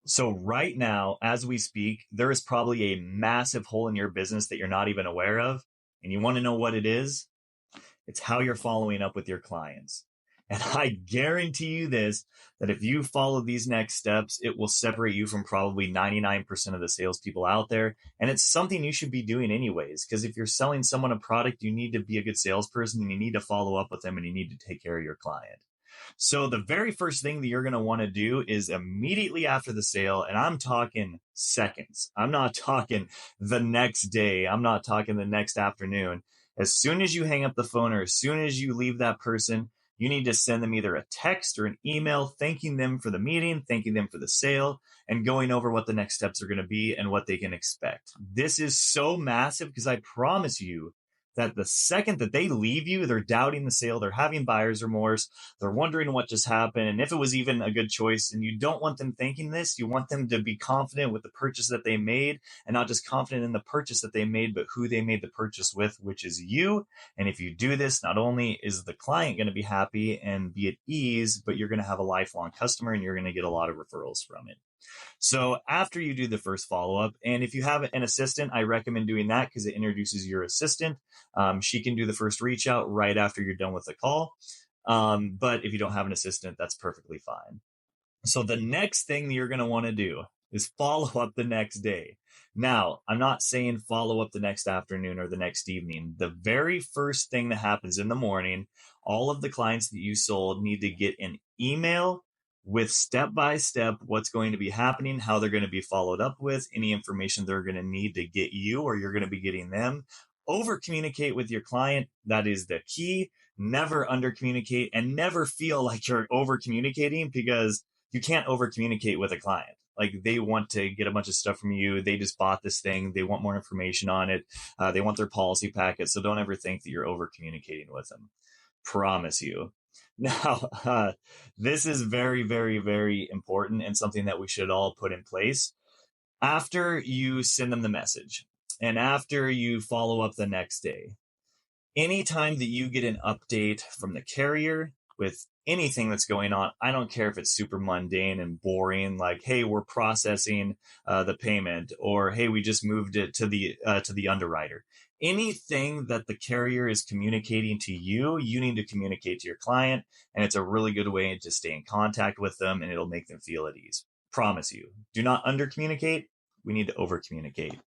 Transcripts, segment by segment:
So right now, as we speak, there is probably a massive hole in your business that you're not even aware of. And you want to know what it is? It's how you're following up with your clients. And I guarantee you this, that if you follow these next steps, it will separate you from probably 99% of the salespeople out there. And it's something you should be doing anyways, because if you're selling someone a product, you need to be a good salesperson and you need to follow up with them and you need to take care of your client. So the very first thing that you're going to want to do is immediately after the sale, and I'm talking seconds. I'm not talking the next day. I'm not talking the next afternoon. As soon as you hang up the phone or as soon as you leave that person, you need to send them either a text or an email thanking them for the meeting, thanking them for the sale, and going over what the next steps are going to be and what they can expect. This is so massive because I promise you that the second that they leave you, they're doubting the sale, they're having buyer's remorse, they're wondering what just happened and if it was even a good choice. And you don't want them thinking this. You want them to be confident with the purchase that they made, and not just confident in the purchase that they made, but who they made the purchase with, which is you. And if you do this, not only is the client going to be happy and be at ease, but you're going to have a lifelong customer and you're going to get a lot of referrals from it. So after you do the first follow-up, and if you have an assistant, I recommend doing that because it introduces your assistant. She can do the first reach out right after you're done with the call. But if you don't have an assistant, that's perfectly fine. So the next thing that you're going to want to do is follow up the next day. Now, I'm not saying follow up the next afternoon or the next evening. The very first thing that happens in the morning, all of the clients that you sold need to get an email with step by step what's going to be happening, how they're going to be followed up with, any information they're going to need to get you or you're going to be getting them. Over communicate with your client. That is the key. Never under communicate and never feel like you're over communicating, because you can't over communicate with a client. Like, they want to get a bunch of stuff from you. They just bought this thing. They want more information on it. They want their policy packet. So don't ever think that you're over communicating with them. Promise you. Now, this is very, very, very important and something that we should all put in place. After you send them the message and after you follow up the next day, anytime that you get an update from the carrier with anything that's going on, I don't care if it's super mundane and boring, like, hey, we're processing the payment, or hey, we just moved it to the underwriter. Anything that the carrier is communicating to you, you need to communicate to your client, and it's a really good way to stay in contact with them, and it'll make them feel at ease. Promise you. Do not under communicate. We need to over communicate.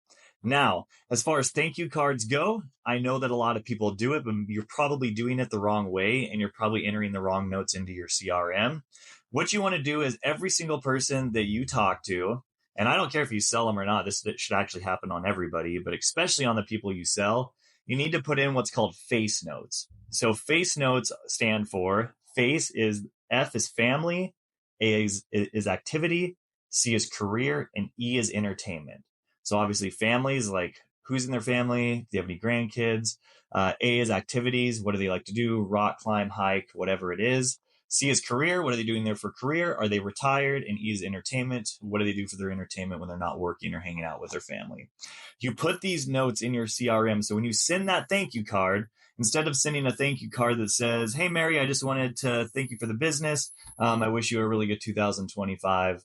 Now, as far as thank you cards go, I know that a lot of people do it, but you're probably doing it the wrong way and you're probably entering the wrong notes into your CRM. What you want to do is every single person that you talk to, and I don't care if you sell them or not, this should actually happen on everybody, but especially on the people you sell, you need to put in what's called face notes. So face notes stand for face is F is family, A is activity, C is career, and E is entertainment. So obviously families, like who's in their family, do they have any grandkids? A is activities, what do they like to do? Rock, climb, hike, whatever it is. C is career, what are they doing there for career? Are they retired? And E is entertainment, what do they do for their entertainment when they're not working or hanging out with their family? You put these notes in your CRM, so when you send that thank you card, instead of sending a thank you card that says, hey, Mary, I just wanted to thank you for the business. I wish you a really good 2025.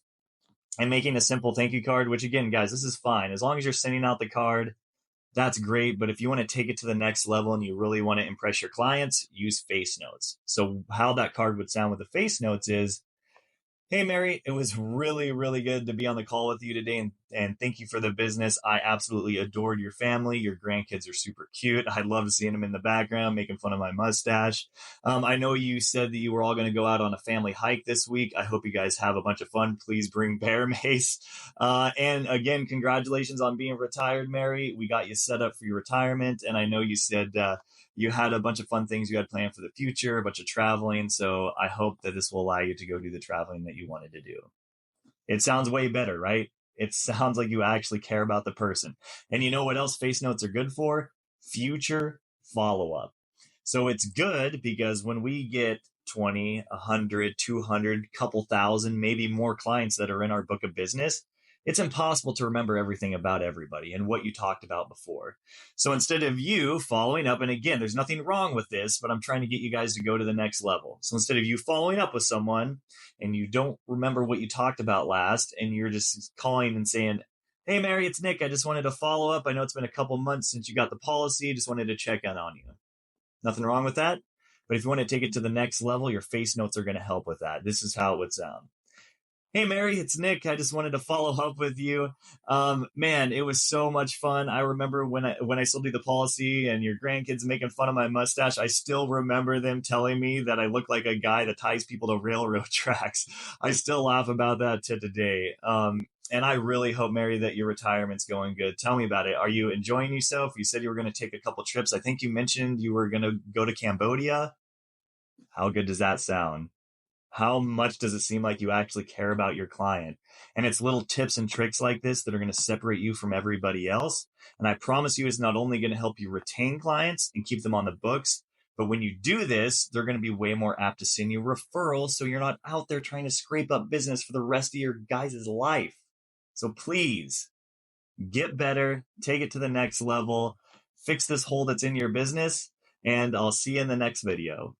And making a simple thank you card, which again, guys, this is fine. As long as you're sending out the card, that's great. But if you want to take it to the next level and you really want to impress your clients, use face notes. So how that card would sound with the face notes is, hey, Mary, it was really, really good to be on the call with you today. And thank you for the business. I absolutely adored your family. Your grandkids are super cute. I love seeing them in the background, making fun of my mustache. I know you said that you were all going to go out on a family hike this week. I hope you guys have a bunch of fun. Please bring bear mace. And again, congratulations on being retired, Mary. We got you set up for your retirement. And I know you said you had a bunch of fun things you had planned for the future, a bunch of traveling. So I hope that this will allow you to go do the traveling that you wanted to do. It sounds way better, right? It sounds like you actually care about the person. And you know what else face notes are good for? Future follow-up. So it's good because when we get 20, 100, 200, couple thousand, maybe more clients that are in our book of business, It's impossible to remember everything about everybody and what you talked about before. So instead of you following up, and again, there's nothing wrong with this, but I'm trying to get you guys to go to the next level. So instead of you following up with someone and you don't remember what you talked about last, and you're just calling and saying, "Hey, Mary, it's Nick. I just wanted to follow up. I know it's been a couple months since you got the policy. Just wanted to check in on you." Nothing wrong with that. But if you want to take it to the next level, your face notes are going to help with that. This is how it would sound. "Hey, Mary, it's Nick. I just wanted to follow up with you. Man, it was so much fun. I remember when I sold you the policy and your grandkids making fun of my mustache. I still remember them telling me that I look like a guy that ties people to railroad tracks. I still laugh about that to today. And I really hope, Mary, that your retirement's going good. Tell me about it. Are you enjoying yourself? You said you were going to take a couple trips. I think you mentioned you were going to go to Cambodia. How good does that sound? How much does it seem like you actually care about your client? And it's little tips and tricks like this that are going to separate you from everybody else. And I promise you, it's not only going to help you retain clients and keep them on the books, but when you do this, they're going to be way more apt to send you referrals. So you're not out there trying to scrape up business for the rest of your guys' life. So please get better, take it to the next level, fix this hole that's in your business, and I'll see you in the next video.